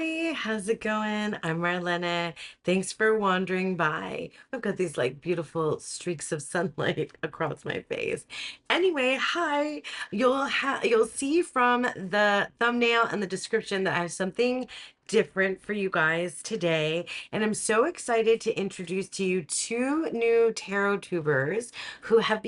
Hi, how's it going? I'm Marlene. Thanks for wandering by. I've got these like beautiful streaks of sunlight across my face. Anyway, hi. You'll see from the thumbnail and the description that I have something different for you guys today, and I'm so excited to introduce to you two new tarot tubers who have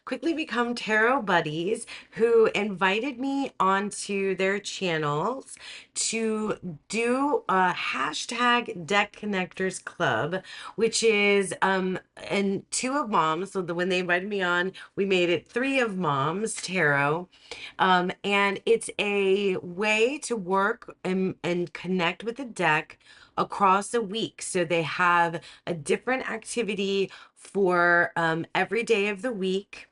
quickly become tarot buddies who invited me onto their channels to do a hashtag Deck Connectors Club, which is and two of moms. So when they invited me on, we made it three of moms tarot. And it's a way to work and connect with the deck across a week. So they have a different activity for every day of the week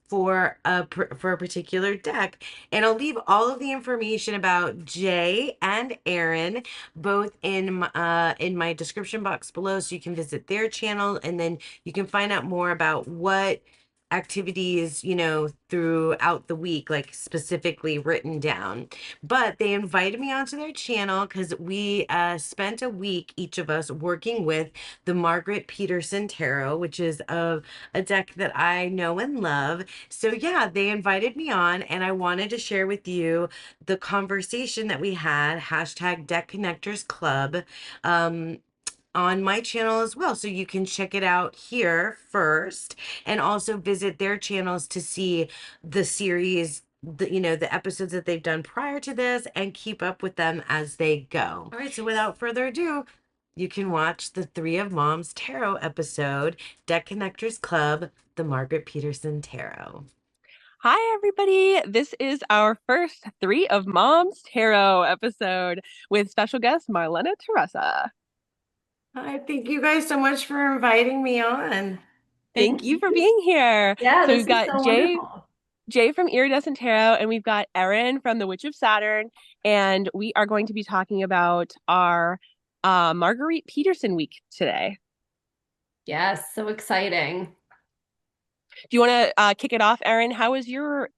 for a particular deck. And I'll leave all of the information about Jay and Erin both in my description box below, so you can visit their channel, and then you can find out more about what activities, throughout the week, like specifically written down. But they invited me onto their channel because we spent a week, each of us, working with the Margaret Petersen Tarot, which is a deck that I know and love. So yeah, they invited me on, and I wanted to share with you the conversation that we had, hashtag Deck Connectors Club, um, on my channel as well. So you can check it out here first and also visit their channels to see the series, the episodes that they've done prior to this, and keep up with them as they go. All right, so without further ado, you can watch the Three of Moms Tarot episode, Deck Connectors Club, the Margaret Petersen Tarot. Hi, everybody. This is our first Three of Moms Tarot episode with special guest Marlene Theresa. Hi, thank you guys so much for inviting me on. Thank Thank you you. for being here. Yeah, So this we've is got so Jay, wonderful. Jay from Iridescent Tarot, and we've got Erin from the Witch of Saturn, and we are going to be talking about our Marguerite Peterson week today. Yes, so exciting. Do you want to kick it off, Erin? How was your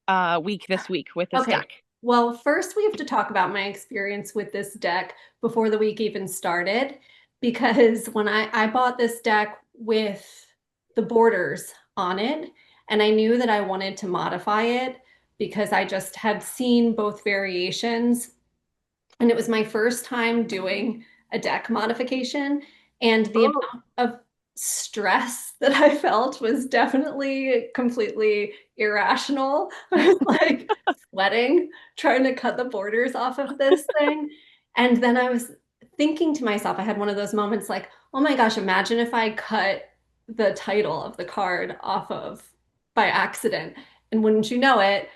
week this week with this Okay, deck? well, first we have to talk about my experience with this deck before the week even started, because when I bought this deck with the borders on it, and I knew that I wanted to modify it because I just had seen both variations, and it was my first time doing a deck modification, and the Oh, amount of stress that I felt was definitely completely irrational. I was like sweating trying to cut the borders off of this thing. And then I was thinking to myself, I had one of those moments like, oh my gosh, imagine if I cut the title of the card off of by accident. And wouldn't you know it,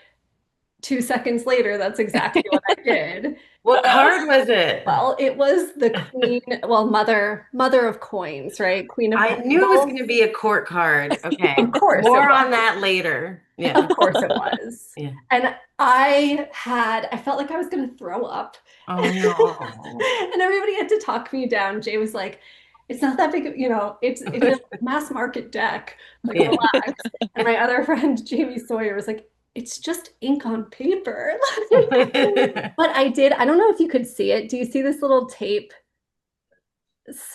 2 seconds later, that's exactly what I did. what card was it? Well, it was the queen, well, mother of coins, right? Queen of I knew it was going pentacles. to be a court card. Okay. Of course it More was. on that later. Yeah. Of course it was. Yeah. And I felt like I was going to throw up. Oh no. And everybody had to talk me down. Jay was like, it's not that big, it's a mass market deck. Like, Yeah. relax. And my other friend, Jamie Sawyer, was like, it's just ink on paper. But I don't know if you could see it. Do you see this little tape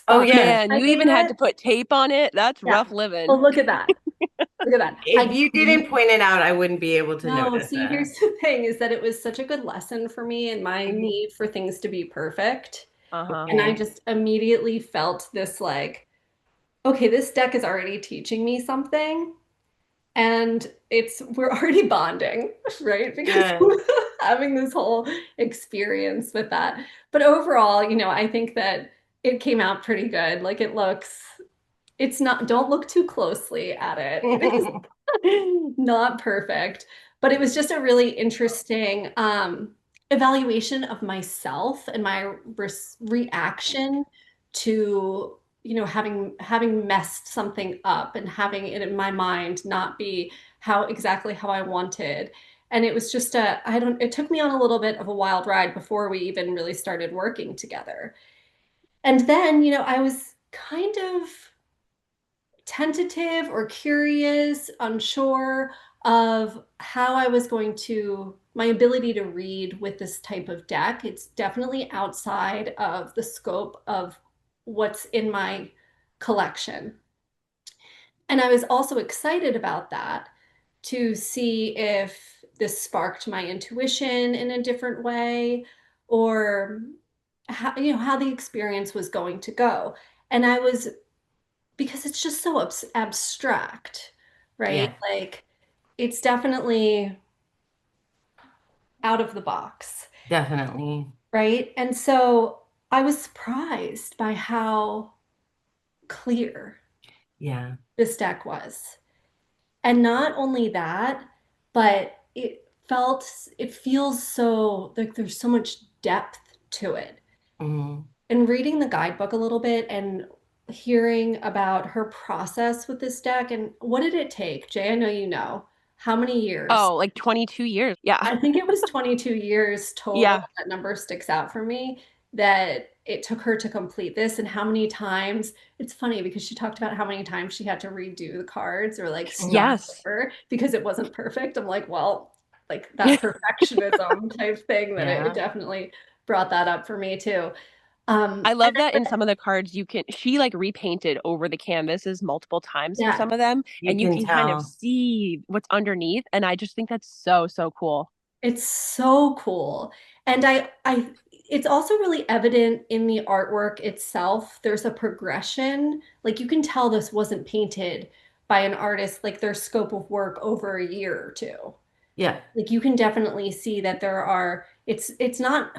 Oh spot yeah. Man, I you gave even had it? to put tape on it. That's Yeah. rough Oh, living. look at that. Look at that. If you didn't point it out, I wouldn't be able to No, notice see, that. here's the thing is that it was such a good lesson for me and my Mhm. need for things to be perfect. Uh-huh. And I Okay. just immediately felt this like, okay, this deck is already teaching me something. And we're already bonding, right? Because Good. having this whole experience with that. But overall, I think that it came out pretty good. Like it's not, don't look too closely at it. It is not perfect, but it was just a really interesting evaluation of myself and my reaction to having messed something up and having it in my mind not be exactly how I wanted. And it was just it took me on a little bit of a wild ride before we even really started working together. And then, I was kind of tentative or curious, unsure of how I was going to my ability to read with this type of deck. It's definitely outside of the scope of what's in my collection. And I was also excited about that to see if this sparked my intuition in a different way or how, how the experience was going to go. And I was, because it's just so abstract, right? Yeah, Like it's definitely out of the box, definitely. right? And so I was surprised by how clear Yeah. this deck was. And not only that, but it feels so like there's so much depth to it. Hmm. And reading the guidebook a little bit and hearing about her process with this deck and what did it take? Jay, I know you know. How many years? Oh, like 22 years. Yeah. I think it was 22 years total. Yeah. That number sticks out for me that it took her to complete this and how many times. It's funny because she talked about how many times she had to redo the cards or like start Yes. over because it wasn't perfect. I'm like, well, like that perfectionism type thing that it Yeah. definitely brought that up for me too. I And love that in some of the cards she like repainted over the canvases multiple times for yeah, some of them, You and you can can kind of tell. see what's underneath. And I just think that's so, so cool. it's so cool. And it's also really evident in the artwork itself. There's a progression. Like you can tell this wasn't painted by an artist, like their scope of work over a year or two. Yeah. Like you can definitely see that it's not,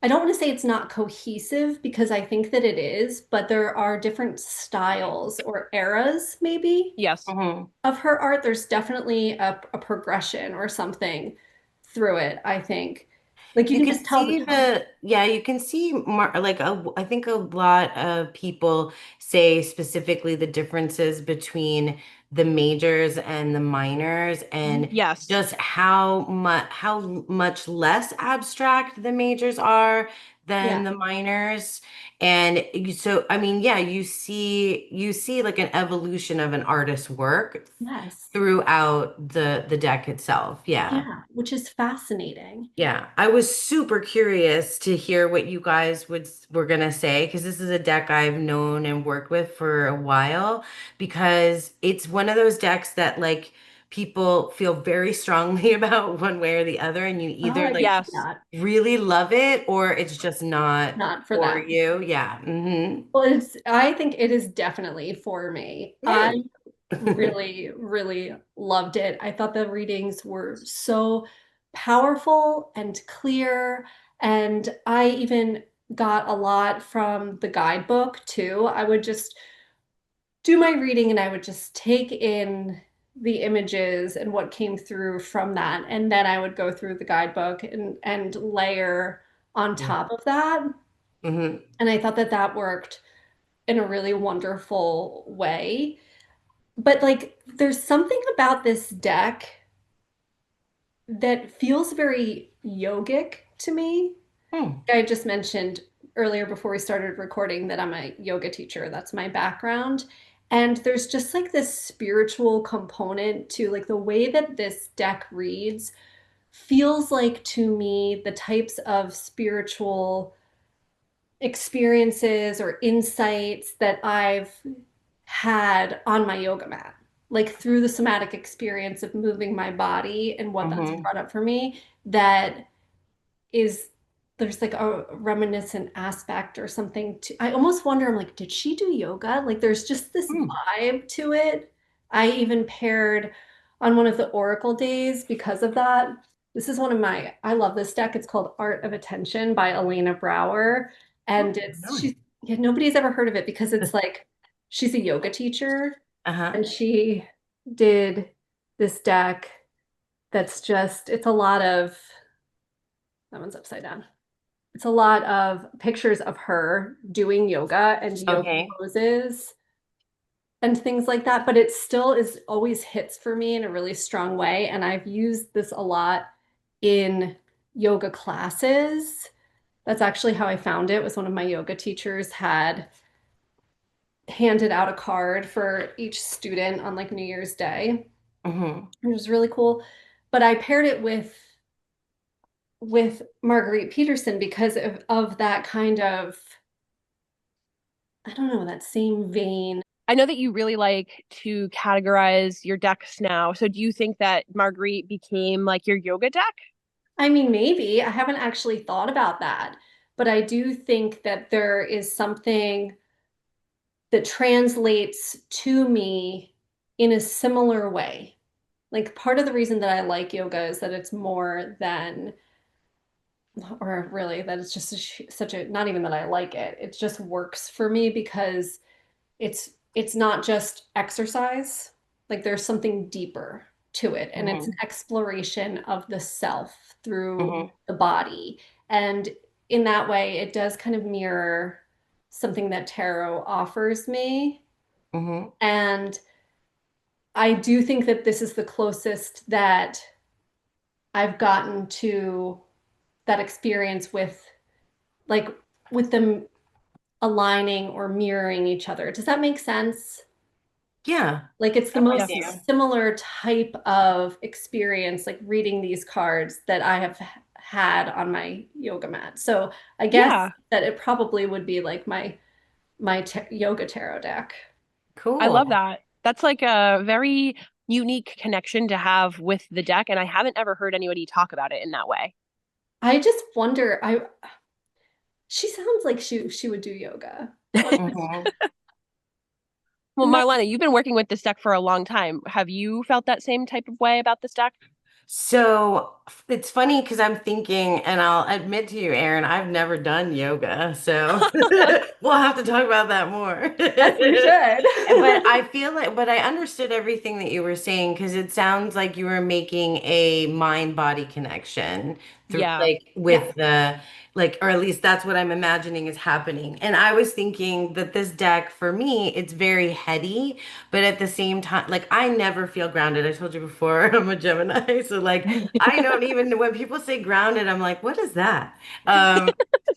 I don't want to say it's not cohesive because I think that it is, but there are different styles or eras maybe Yes. Hmm. of her art. There's definitely a progression or something through it, I think. Like you You can can just tell the see tone. yeah, you can see more like I think a lot of people say specifically the differences between the majors and the minors and Yes. just how much less abstract the majors are than Yeah. the minors. And so I mean, yeah, you see like an evolution of an artist's work Yes. throughout the deck itself. Yeah. Yeah. Which is fascinating. Yeah, I was super curious to hear what you guys were gonna say because this is a deck I've known and worked with for a while because it's one of those decks that like people feel very strongly about one way or the other, and you Oh, either I can like see Yes. that. really love it or it's just not Not for for them. you. Yeah. Hmm. Well, I think it is definitely for me. I Yay. really, really loved it. I thought the readings were so powerful and clear. And I even got a lot from the guidebook too. I would just do my reading and I would just take in the images and what came through from that. And then I would go through the guidebook and layer on Yeah. top of that. Hmm. And I thought that that worked in a really wonderful way. But like, there's something about this deck that feels very yogic to me. Hmm. I just mentioned earlier before we started recording that I'm a yoga teacher. That's my background. And there's just like this spiritual component to like the way that this deck reads feels like to me the types of spiritual experiences or insights that I've had on my yoga mat, like through the somatic experience of moving my body and what that's Hmm. brought up for me, that is there's like a reminiscent aspect or something to I almost wonder, I'm like, did she do yoga? Like there's just this Hmm. vibe to it. I even paired on one of the Oracle days because of that. This is one of my I love this deck. It's called Art of Attention by Elena Brower. And Oh, it's really? she's yeah, nobody's ever heard of it because it's like she's a yoga teacher Uh-huh. and she did this deck that's just it's a lot of that one's upside down. It's a lot of pictures of her doing yoga and yoga Okay. poses and things like that, but it still is always hits for me in a really strong way. And I've used this a lot in yoga classes. That's actually how I found it, was one of my yoga teachers had handed out a card for each student on like New Year's Day. Hmm. It was really cool. But I paired it with with Marguerite Peterson because of that kind of, I don't know, that same vein. I know that you really like to categorize your decks now. So do you think that Marguerite became like your yoga deck? I mean, maybe I haven't actually thought about that, but I do think that there is something that translates to me in a similar way. Like part of the reason that I like yoga is that it's more than, or really that it's just such a, not even that I like it. It just works for me because it's not just exercise. Like there's something deeper to it, and it's an Hmm. exploration of the self through Hmm. the body. And in that way, it does kind of mirror something that tarot offers me. Hmm. And I do think that this is the closest that I've gotten to that experience with, like, with them aligning or mirroring each other. Does that make sense? Yeah, Like it's the I'm with most you. Definitely. similar type of experience, like reading these cards that I have had on my yoga mat. So I guess Yeah, that it probably would be like my yoga tarot deck. I love Cool. that. That's like a very unique connection to have with the deck, and I haven't ever heard anybody talk about it in that way. I just wonder, she sounds like she would do yoga. Like Hmm. Well, Marlena, you've been working with this deck for a long time. Have you felt that same type of way about this deck? So it's funny because I'm thinking, and I'll admit to you, Erin, I've never done yoga, so we'll have to talk about that more. yes, we should. But I feel like, but I understood everything that you were saying because it sounds like you were making a mind-body connection through, Yeah. like, Yeah. with the, like, or at least that's what I'm imagining is happening. And I was thinking that this deck, for me, it's very heady, but at the same time, like, I never feel grounded. I told you before, I'm a Gemini, so like, I don't even, when people say grounded, I'm like, what is that?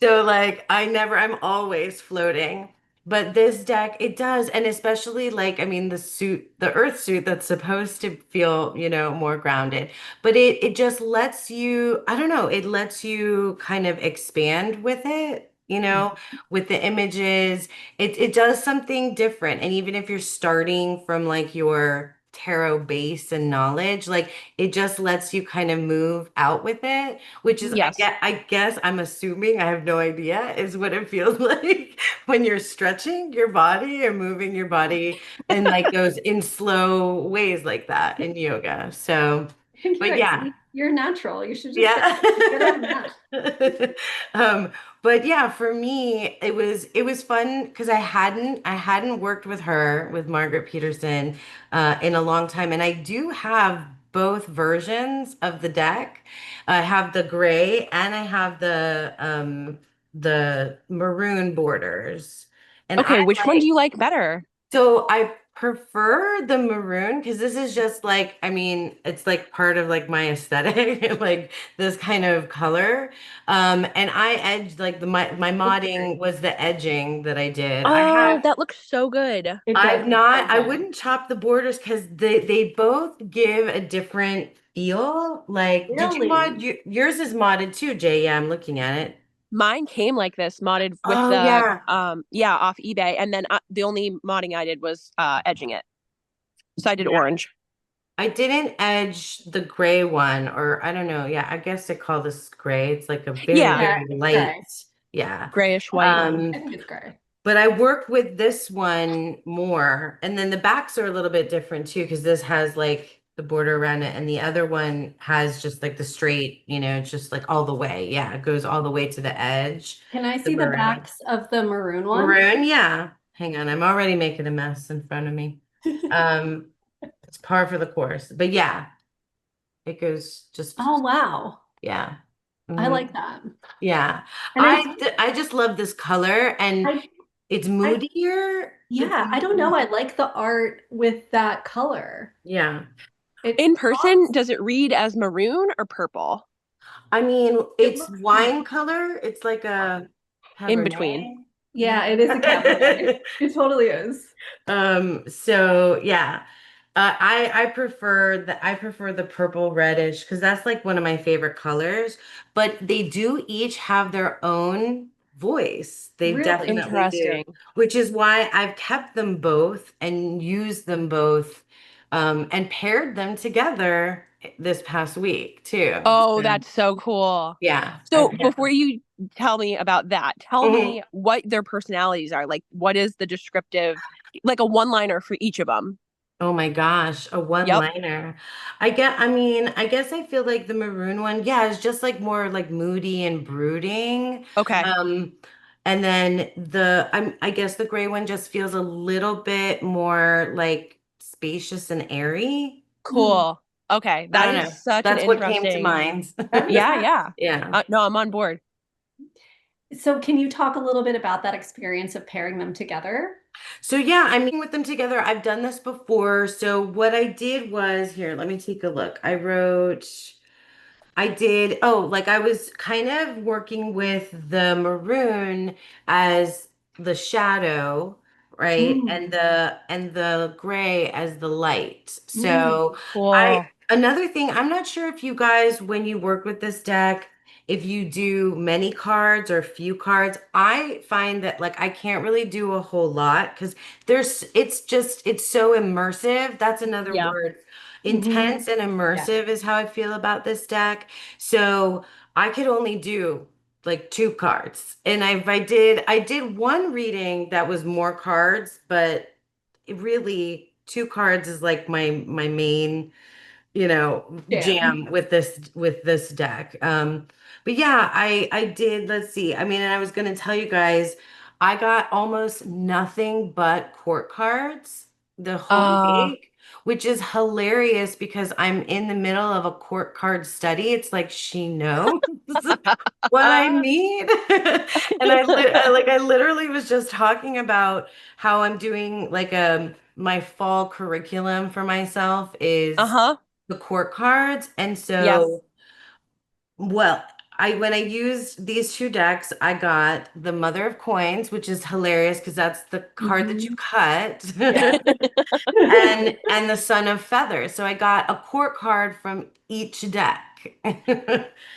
So like, I'm always floating. But this deck, it does, and especially like, I mean, the suit, the earth suit that's supposed to feel, more grounded, but it just lets you, I don't know, it lets you kind of expand with it, with the images. It does something different. And even if you're starting from like your tarot base and knowledge, like it just lets you kind of move out with it, which is, Yes. I guess I'm assuming, I have no idea, is what it feels like when you're stretching your body or moving your body and like those in slow ways like that in yoga. So, I think but yeah. you're natural. You should just Yeah. get on the mat. Um, but yeah, for me, it was fun because I hadn't worked with her, with Margaret Peterson, in a long time. And I do have both versions of the deck. I have the gray and I have the maroon borders. And I Okay, which one do like you like better? so I prefer the maroon because this is just like, I mean, it's like part of like my aesthetic, like this kind of color. And I edged like my It's very, modding was the edging that I did. Oh, that looks so good. it does I've look so not, I good. wouldn't chop the borders because they both give a different feel. Like, did you mod, Really? yours is modded too, Jay? Yeah, I'm looking at it. Mine came like this, modded with Oh the yeah. yeah, off eBay, and then the only modding I did was edging it. So I did Yeah. orange. I didn't edge the gray one, or I don't know. Yeah, I guess they call this gray. It's like a very, Yeah, Yeah, very it's gray. light. Yeah. grayish white. Yeah, I Um, think it's gray. but I work with this one more. And then the backs are a little bit different too, because this has like the border around it, and the other one has just like the straight, it's just like all the way. Yeah, it goes all the way to the edge, Can I the see the maroon. backs of the maroon one? Maroon, yeah. Hang on, I'm already making a mess in front of me. Um, it's par for the course. But yeah. It goes Oh, just, wow. yeah. I Hmm. like that. Yeah. And I just love this color, and I, it's I, moodier. It's yeah, I don't know. I like the art with that color. yeah. It In person, pops. does it read as maroon or purple? I mean, It it's looks like, wine color. It's like a In between. Cabernet. yeah, it is a Cabernet. It totally is. So yeah. I prefer the purple reddish because that's like one of my favorite colors. But they do each have their own voice. They Really? definitely do, Interesting. which is why I've kept them both and used them both, and paired them together this past week too. Oh, So that's so cool. yeah, I So paired before you tell me about that, tell them. me what their personalities are. Like, what is the descriptive, like a one-liner for each of them? Oh my gosh, a Yep. one-liner. I guess I feel like the maroon one, yeah, is just like more like moody and brooding. Okay. Um, and then I guess the gray one just feels a little bit more like spacious and airy. Hmm. Cool. Okay. I That don't is know. such an That's what came to interesting. mind. Yeah, yeah. Yeah. No, I'm on board. So can you talk a little bit about that experience of pairing them together? So yeah, I'm meeting with them together. I've done this before. So what I did was here, let me take a look. I did. Oh, like I was kind of working with the maroon as the shadow, right? And Mm. the gray as the light. Mm. So I Cool. another thing, I'm not sure if you guys, when you work with this deck, if you do many cards or few cards. I find that like I can't really do a whole lot because it's so immersive. That's another Yeah. word. Hmm. Intense and Yeah. immersive is how I feel about this deck. So I could only do like two cards. And I did one reading that was more cards, but it really two cards is like my main, Jam. jam with this deck. But yeah, I did, let's see. I mean, and I was gonna tell you guys, I got almost nothing but court cards the whole Uh, week, which is hilarious because I'm in the middle of a court card study. It's like she knows what I need. And I literally was just talking about how I'm doing like my fall curriculum for myself is uh-huh. the court cards. And Yes. so, well, I when I used these two decks, I got the Mother of Coins, which is hilarious because that's the card that you Hmm. cut, Yeah. and the Son of Feathers. So I got a court card from each deck.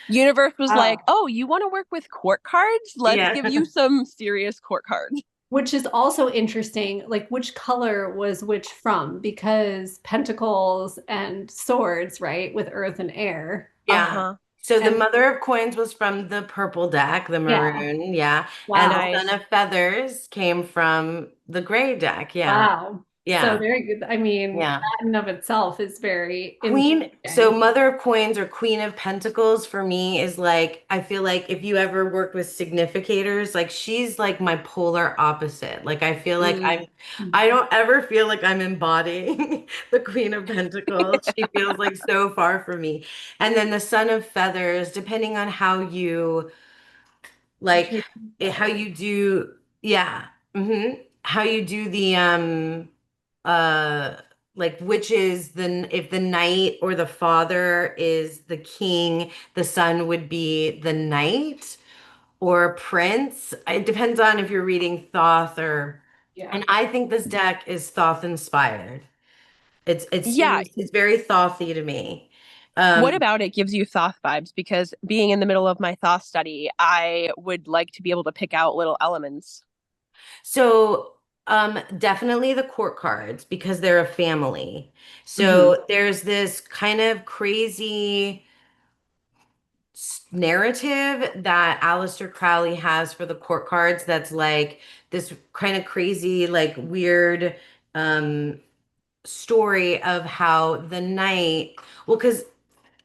Universe was like, Wow. "Oh, you want to work with court cards? Let's Yeah. give you some serious court cards." Which is also interesting, like which color was which from, because pentacles and swords, right, with earth and air. Yeah. Uh-huh. So the And Mother of Coins was from the purple deck, the yeah, maroon, yeah. And the wow. Son Nice. of Feathers came from the gray deck, yeah. Wow. So Yeah. very good. I mean, Yeah. that in of itself is very So interesting. Mother of Coins or Queen of Pentacles for me is like, I feel like if you ever work with significators, like she's like my polar opposite. Like I feel like Mm. I don't ever feel like I'm embodying the Queen of Pentacles. She feels like so far from me. And then the Son of Feathers, depending on how you like Choose how color. you do, yeah, how you do the uh like which is the if the knight or the father is the king, the son would be the knight or prince. It depends on if you're reading Thoth or, Yeah. and I think this deck is Thoth inspired. It Yeah. seems it's very Thothy to me. What Um, about it gives you Thoth vibes? Because being in the middle of my Thoth study, I would like to be able to pick out little elements. So, definitely the court cards because they're a family. Hmm. So there's this kind of crazy narrative that Aleister Crowley has for the court cards that's like this kind of crazy, like weird um story of how the knight, well, because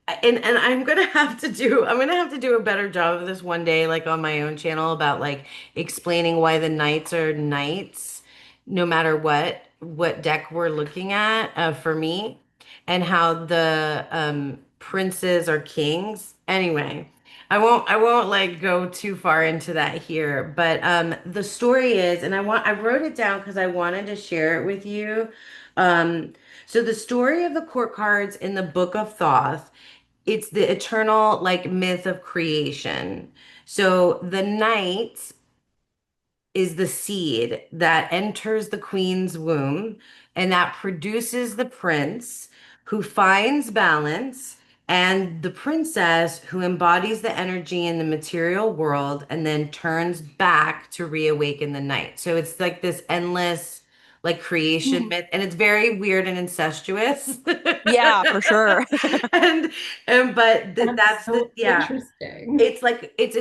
and I'm gonna have to do a better job of this one day, like on my own channel, about like explaining why the knights are knights, no matter what deck we're looking at, for me, and how the princes are kings. Anyway, I won't like go too far into that here, but the story is, and I wrote it down because I wanted to share it with you. Um, so the story of the court cards in the Book of Thoth, it's the eternal like myth of creation. So the knight is the seed that enters the queen's womb and that produces the prince who finds balance, and the princess who embodies the energy in the material world and then turns back to reawaken the night. So it's like this endless like creation Hmm. myth, and it's very weird and incestuous. Yeah, for sure. and but That's that's the so yeah, interesting. it's like it's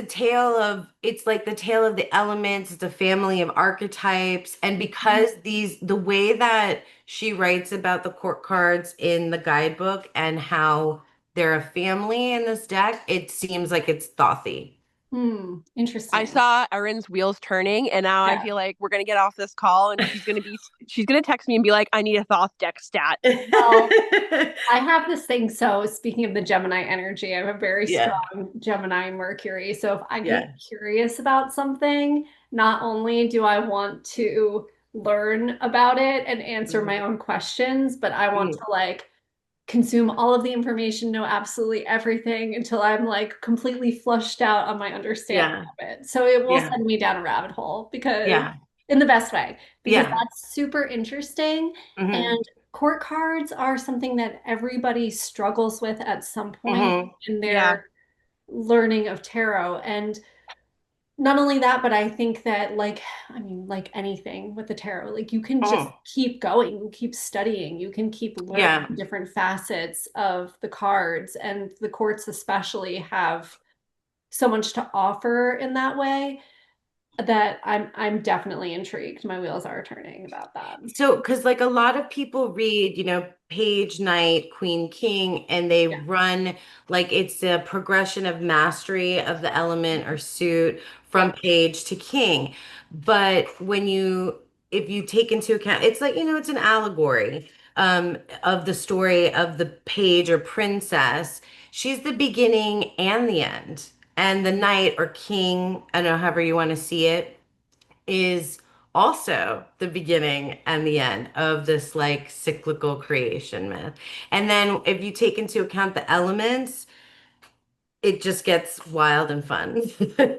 like the tale of the elements. It's a family of archetypes. And because the way that she writes about the court cards in the guidebook and how they're a family in this deck, it seems like it's thothy. Hmm. I Interesting. saw Erin's wheels turning, and now I Yeah. feel like we're gonna get off this call, and she's gonna text me and be like, "I need a Thoth deck stat." Well, I have this thing. So, speaking of the Gemini energy, I have a very Yeah. strong Gemini Mercury. So, if I get Yeah. curious about something, not only do I want to learn about it and answer my Mhm. own questions, but I want Mm. to like consume all of the information, know absolutely everything until I'm like completely flushed out on my understanding Yeah. of it. So, it will Yeah. send me down a rabbit hole because, Yeah. in the best way, because Yeah. that's super interesting. Hmm. And court cards are something that everybody struggles with at some point Hmm. in Yeah. their learning of tarot. And not only that, but I think that, like, I mean, like anything with the tarot, like you can just Hmm. keep going, you keep studying, you can keep learning Yeah. different facets of the cards. And the courts, especially, have so much to offer in that way that I'm definitely intrigued. My wheels are turning about that. So, because like a lot of people read, page, knight, queen, king, and they Yeah. run like it's a progression of mastery of the element or suit from Yep. page to king. But if you take into account, it's like, it's an allegory of the story of the page or princess. She's the beginning and the end. And the knight or king, I don't know, however you want to see it, is also the beginning and the end of this like cyclical creation myth. And then if you take into account the elements, it just gets wild and fun.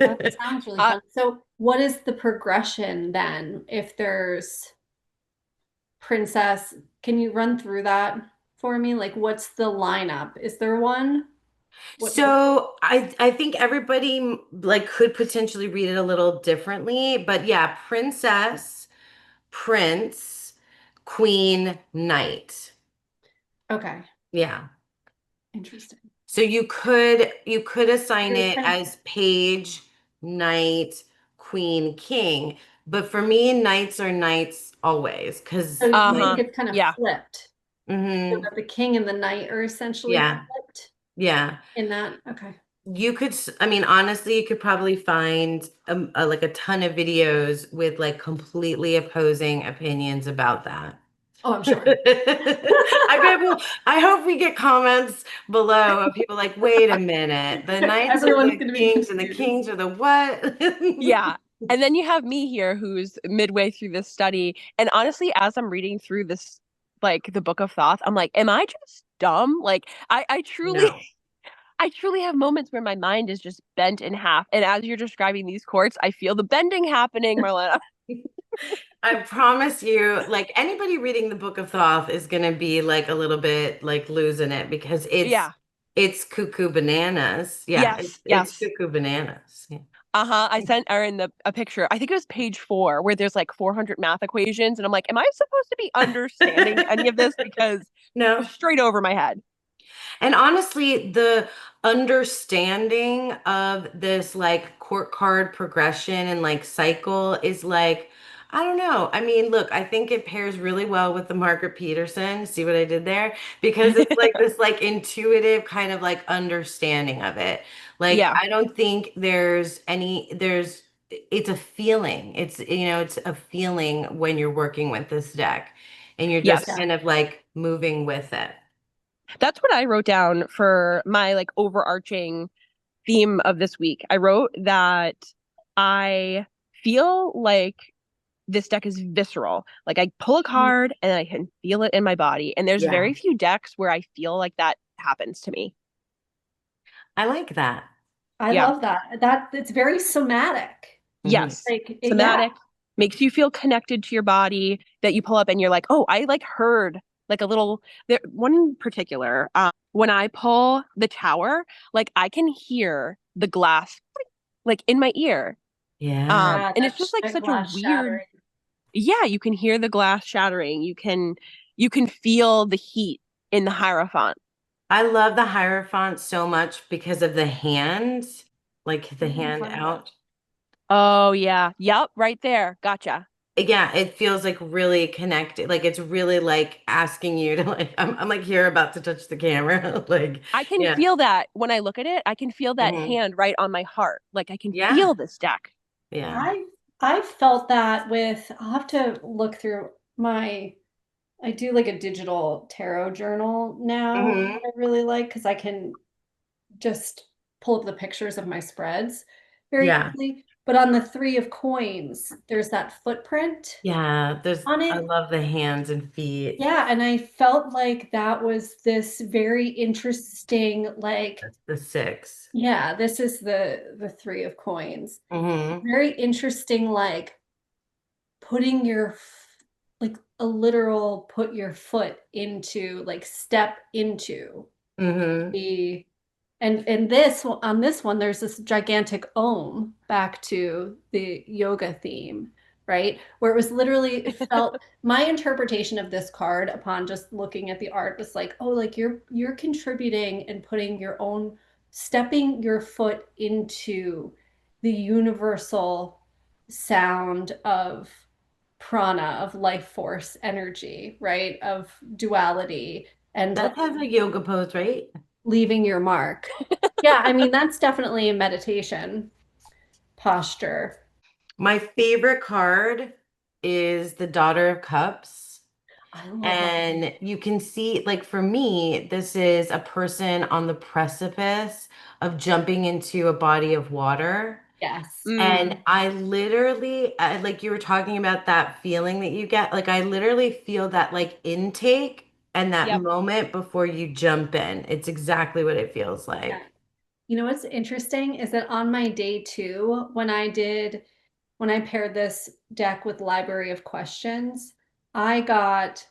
That sounds really Uh, fun. So, what is the progression then if there's princess? Can you run through that for me? Like, what's the lineup? Is there one? What So I think everybody like could potentially read it a little differently, but yeah, princess, prince, queen, knight. okay, Yeah. interesting. So you could assign Very it kind of as page, knight, queen, king. But for me, knights are knights always so because you like think uh-huh. it's kind of Yeah. flipped, so hmm that the king and the knight are essentially yeah, flipped yeah. in that. Okay. I mean, honestly, you could probably find like a ton of videos with like completely opposing opinions about that. Oh, I'm sure. I bet I hope we get comments below of people like, wait a minute, the knights are Everyone's the going to be kings and the confused. kings are the what? Yeah. And then you have me here who's midway through this study. And honestly, as I'm reading through this, like the Book of Thoth, I'm like, am I just dumb? Like I truly No. I truly have moments where my mind is just bent in half. And as you're describing these courts, I feel the bending happening, Marlena. I promise you, like anybody reading the Book of Thoth is gonna be like a little bit like losing it because it's Yeah. it's cuckoo bananas. Yeah, it's Yes, it's yes. cuckoo bananas. Yeah. Uh-huh. I sent Erin a picture. I think it was page 4 where there's like 400 math equations. And I'm like, am I supposed to be understanding any of this? Because it No. was straight over my head. And honestly, the understanding of this like court card progression and like cycle is like, I don't know. I mean, look, I think it pairs really well with the Margaret Peterson. See what I did there? Because it's like this like intuitive kind of like understanding of it. Like, Yeah. I don't think it's a feeling. It's a feeling when you're working with this deck and you're just Yes. Yeah. kind of like moving with it. That's what I wrote down for my like overarching theme of this week. I wrote that I feel like this deck is visceral. Like I pull a card and I can feel it in my body. And there's Yeah. very few decks where I feel like that happens to me. I like that. I Yeah. love that. That it's very somatic. Hmm. Yes. Like, yeah. Somatic. makes you feel connected to your body, that you pull up and you're like, oh, I like heard like a little there, one in particular, when I pull the tower, like I can hear the glass like in my ear. Yeah. And it's just like That such a glass weird, shattering. yeah, you can hear the glass shattering. You can feel the heat in the Hierophant. I love the Hierophant so much because of the hand, like the Let me hand find it. out. Oh yeah. Yep, right there. Gotcha. Yeah, it feels like really connected. Like it's really like asking you to like I'm like here about to touch the camera. Like, I can yeah. feel that when I look at it. I can feel that Hmm. hand right on my heart. Like I can Yeah. feel this deck. Yeah. I I felt that with, I'll have to look through my, I do like a digital tarot journal now that Hmm. I really like because I can just pull up the pictures of my spreads very Yeah. easily. But on the three of coins, there's that footprint Yeah. on I it. love the hands and feet. Yeah, and I felt like that was this very interesting, like, That's the six. yeah, this is the three of coins. Hmm. Very interesting, like putting like a literal put your foot into, like step into Hmm. the, and this on this one there's this gigantic ohm, back to the yoga theme, right, where it was literally, it felt, my interpretation of this card upon just looking at the art was like, oh, like you're contributing and putting your own, stepping your foot into the universal sound of prana, of life force energy, right, of duality, and That has a yoga pose, right? leaving your mark. Yeah, I mean, that's definitely a meditation posture. My favorite card is the Daughter of Cups. I love that. And you can see, like for me, this is a person on the precipice of jumping into a body of water. Yes. And Mm, I literally, like you were talking about that feeling that you get, like I literally feel that like intake and that yep. moment before you jump in. It's exactly what it feels Yeah. like. You know what's interesting is that on my day two, when I paired this deck with Library of Questions, I got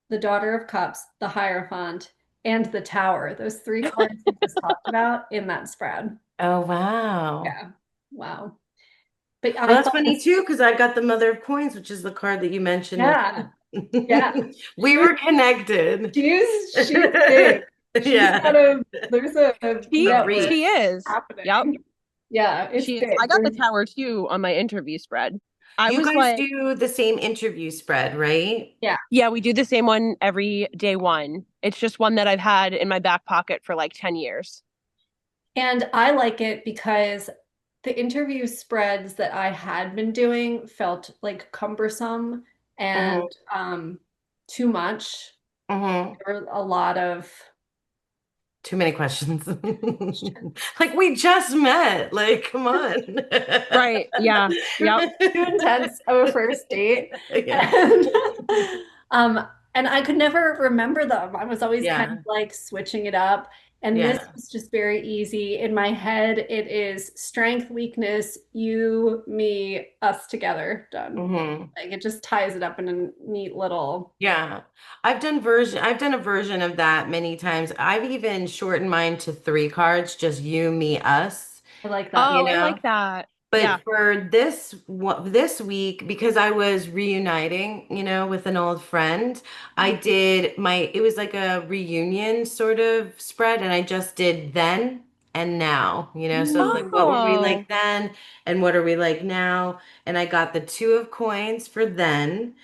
the Daughter of Cups, the Hierophant, and the Tower. Those three cards we just talked about in that spread. Oh, wow. Yeah. Wow. But Well, I that's felt funny this, too, because I got the Mother of Coins, which is the card that you mentioned as yeah, well. yeah. We She's were connected. she's big. She's got Yeah. there's a A network She reach. is. Yep. happening. Yeah, it's She is. big. I got the tower too on my interview spread. I You was guys like, do the same interview spread, right? Yeah. yeah, we do the same one every day one. It's just one that I've had in my back pocket for like 10 years. And I like it because the interview spreads that I had been doing felt like cumbersome and Hmm. too much. Hmm. There were a lot of Too many questions. Like we just met. Like, come on. Right. Yeah. Yep. too intense of a first date. Yeah. And um and I could never remember them. I was always kind of Yeah. like switching it up. And this Yeah. was just very easy. In my head, it is strength, weakness, you, me, us together, done. Hmm. Like it just ties it up in a neat little, Yeah. I've done a version of that many times. I've even shortened mine to three cards, just you, me, us, I like that. you Oh, I know? like that. Yeah. But for this week, because I was reuniting, with an old friend, I did it was like a reunion sort of spread, and I just did then and now, so it's like what were we Oh, like then and what are we like now? And I got the two of coins for then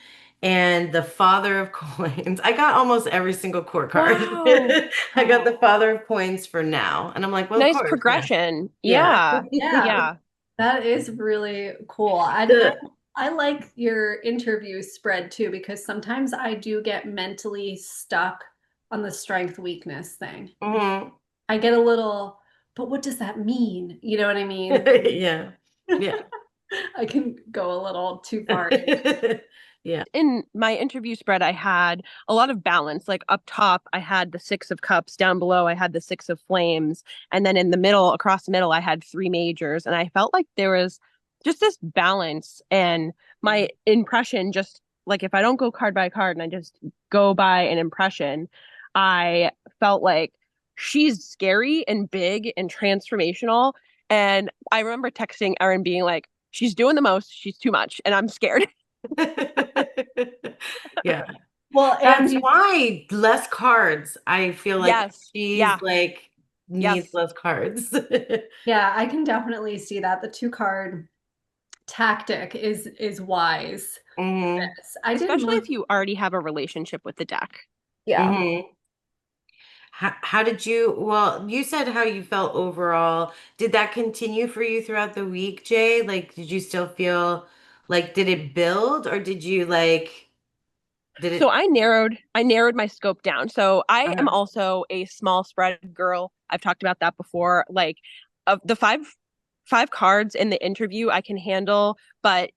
and the father of coins. I got almost every single court card. wow. I got Oh, the father of coins for now. And I'm like, well, of Nice course, yeah. progression. Yeah. Yeah. yeah. Yeah. That is really cool. And The I like your interview spread too, because sometimes I do get mentally stuck on the strength weakness thing. Mhm. I get a little, but what does that mean? You know what I mean? Yeah. Yeah. I can go a little too far. Yeah. In my interview spread, I had a lot of balance. Like up top, I had the Six of Cups. Down below, I had the Six of Flames. And then in the middle, across the middle, I had three majors. And I felt like there was just this balance. And my impression, just like if I don't go card by card and I just go by an impression, I felt like she's scary and big and transformational. And I remember texting Erin being like, she's doing the most, she's too much, and I'm scared. Yeah. Well, and That's you, why less cards. I feel like Yes. she's Yeah. like needs Yes. less cards. yeah, I can definitely see that. The two card tactic is wise for hmm this. I did Especially most. if you already have a relationship with the deck. Yeah. hmm how did you, well, you said how you felt overall. Did that continue for you throughout the week, Jay? Like, did you still feel like, did it build or did you like, did So it? I narrowed my scope down. So I am Uh, also a small spread girl. I've talked about that before. Like of the five cards in the interview I can handle, but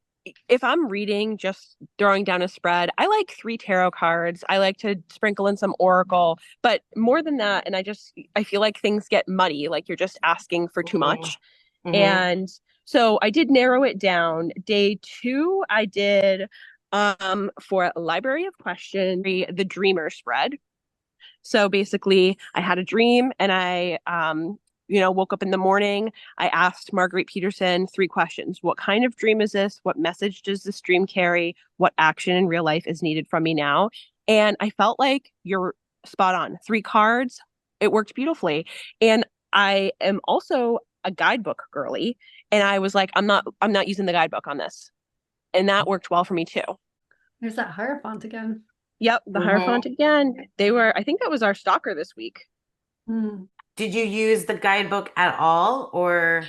if I'm reading just throwing down a spread, I like three tarot cards. I like to sprinkle in some oracle, but more than that, and I feel like things get muddy, like you're just asking for too hmm much. hmm And so I did narrow it down. Day two, I did for a library of questions, the dreamer spread. So basically, I had a dream and I woke up in the morning. I asked Margarete Petersen three questions. What kind of dream is this? What message does this dream carry? What action in real life is needed from me now? And I felt like you're spot on. Three cards. It worked beautifully. And I am also a guidebook girly. And I was like, I'm not using the guidebook on this. And that worked well for me too. There's that Hierophant again. Yep, the hmm Hierophant again. I think that was our stalker this week. Hmm. Did you use the guidebook at all or?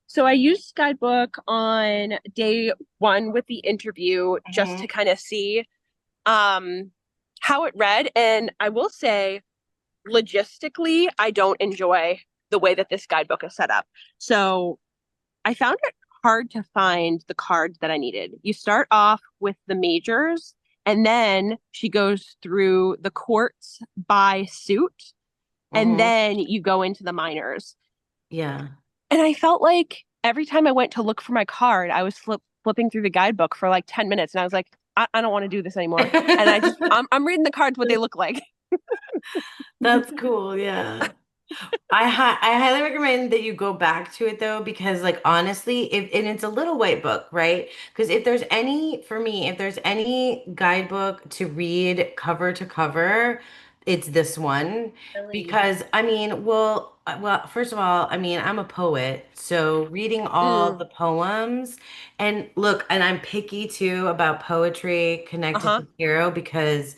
So I used Guidebook on day one with the interview just to Mhm. kind of see um how it read. And I will say, logistically, I don't enjoy the way that this guidebook is set up. So I found it hard to find the cards that I needed. You start off with the majors, and then she goes through the courts by suit, and Mhm. then you go into the minors. Yeah. And I felt like every time I went to look for my card, I was flipping through the guidebook for like 10 minutes. And I was like, I don't want to do this anymore. And I'm reading the cards what they look like. That's cool. Yeah. I highly recommend that you go back to it though, because like honestly, if and it's a little white book, right? Because if there's any, for me, if there's any guidebook to read cover to cover, it's this one. Really? Because I mean, well, first of all, I mean, I'm a poet, so reading all Mm, the poems, and look, and I'm picky too about poetry connected uh-huh. to tarot because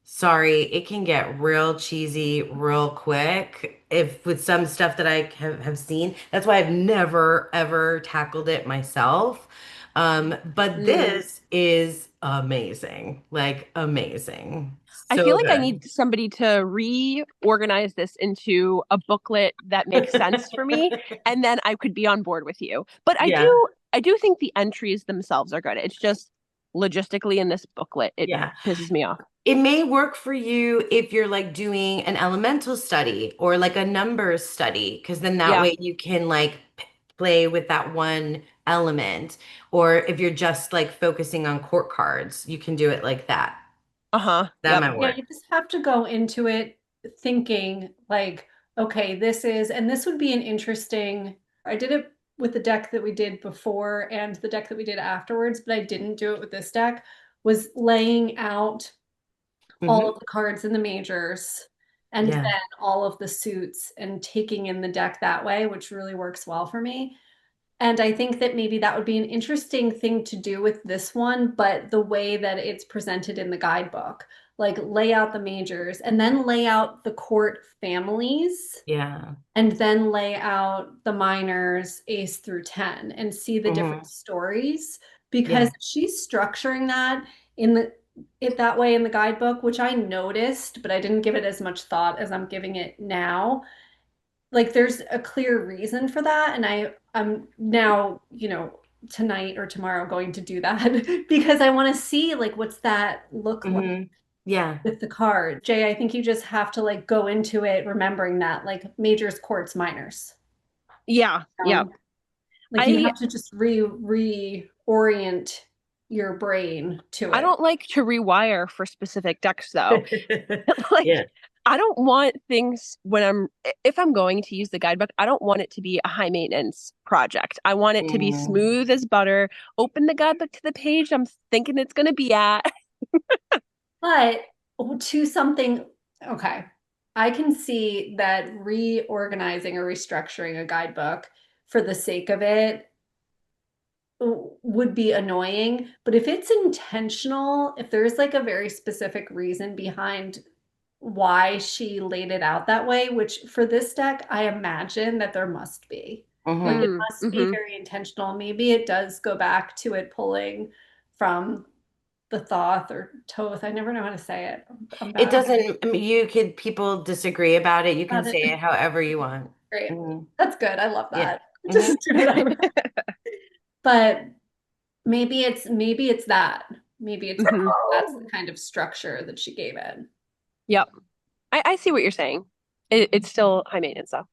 sorry, it can get real cheesy real quick if with some stuff that I have seen. That's why I've never ever tackled it myself. But Mm. this is amazing. Like amazing. I feel So like I good. need somebody to reorganize this into a booklet that makes sense for me, and then I could be on board with you. But Yeah. I do think the entries themselves are good. It's just logistically in this booklet, it Yeah. pisses me off. It may work for you if you're like doing an elemental study or like a numbers study, because then that Yeah. way you can like play with that one element. Or if you're just like focusing on court cards, you can do it like that. Uh-huh. That Yep. might Yeah, work. you just have to go into it thinking like, okay, and this would be an interesting. I did it with the deck that we did before and the deck that we did afterwards, but I didn't do it with this deck, was laying out all Hmm of the cards in the majors and then Yeah. all of the suits and taking in the deck that way, which really works well for me. And I think that maybe that would be an interesting thing to do with this one, but the way that it's presented in the guidebook, like lay out the majors and then lay out the court families Yeah. and then lay out the minors ace through 10 and see the different hmm stories because Yeah. she's structuring that in the it that way in the guidebook, which I noticed, but I didn't give it as much thought as I'm giving it now. Like there's a clear reason for that, and I'm now, tonight or tomorrow going to do that because I want to see like what's that look like hmm Yeah. with the card. Jay, I think you just have to like go into it remembering that like majors, courts, minors. Yeah. Yep. Like you I have to just reorient your brain to I it. don't like to rewire for specific decks though. Like Yeah. I don't want things when if I'm going to use the guidebook, I don't want it to be a high maintenance project. I want it to be Mm. smooth as butter. Open the guidebook to the page I'm thinking it's going to be at. But to something, okay, I can see that reorganizing or restructuring a guidebook for the sake of it would be annoying. But if it's intentional, if there's like a very specific reason behind why she laid it out that way, which for this deck, I imagine that there must be. Like Hmm. it must be Mm-hmm. very intentional. Maybe it does go back to it pulling from the Thoth or Toth. I never know how to say it. I'm It bad doesn't, I mean, you could, people disagree about it. You can at say it. it however you want. Great. Hmm. That's good. I love Yeah. that. Hmm. Just do whatever. But maybe it's that. Maybe it's Hmm. that's the kind of structure that she gave it. Yep. I see what you're saying. It's still high maintenance though.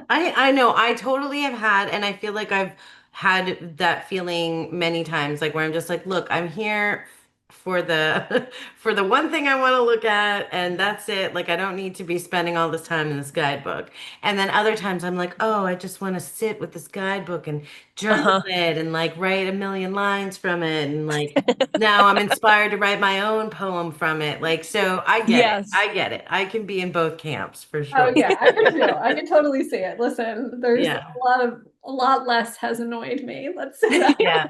I know I totally have had, and I feel like I've had that feeling many times, like where I'm just like, look, I'm here for the for the one thing I want to look at, and that's it. Like I don't need to be spending all this time in this guidebook. And then other times I'm like, oh, I just want to sit with this guidebook and journal Uh-huh. it and like write a million lines from it, and like now I'm inspired to write my own poem from it. Like so, I get it. Yes. I get it. I can be in both camps for Oh sure. yeah, I can too. I can totally see it. Listen, there's Yeah. a lot less has annoyed me. Let's say that. Yeah.